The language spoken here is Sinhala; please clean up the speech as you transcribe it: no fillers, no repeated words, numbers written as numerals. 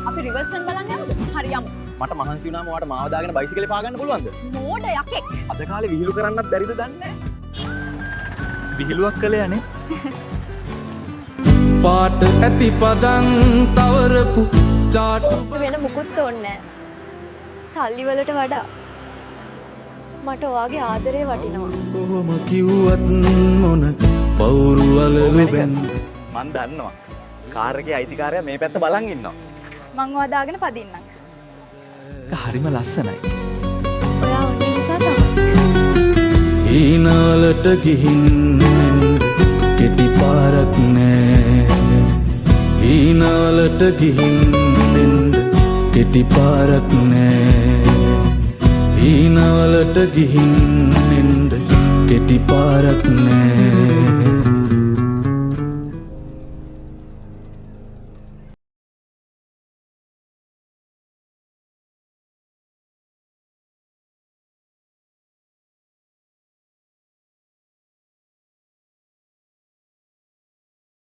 අපි රිවර්ස් කරන් බලන්න යමුද? හරි යමු. මට මහන්සි වුණාම ඔයාට මාව දාගෙන බයිසිකලේ පා ගන්න පුළුවන්ද? මෝඩ යකෙක්. අද කාලේ විහිළු කරන්නත් බැරිද දන්නේ විහිළුවක් කළේ අනේ. පාට ඇති පදන් තවරපු චාටු වෙන මුකුත් ඕනේ නැහැ. සල්ලි වලට වඩා මට ඔයාගේ ආදරේ වටිනවා. කොහොම කිව්වත් මොන පවුරු වලලු බැන් මන් දන්නවා. කාර් එකේ අයිතිකාරයා මේ පැත්ත බලන් ඉන්නවා. මං ඔයා දාගෙන පදින්නම්. හරිම ලස්සනයි. ඔයා උන්නේ නිසා තමයි. හීනාලට ගිහින් එන්න කෙටි පාරක් නෑ. හීනාලට ගිහින් එන්න කෙටි පාරක් නෑ. හීනාලට ගිහින් එන්න කෙටි පාරක් නෑ.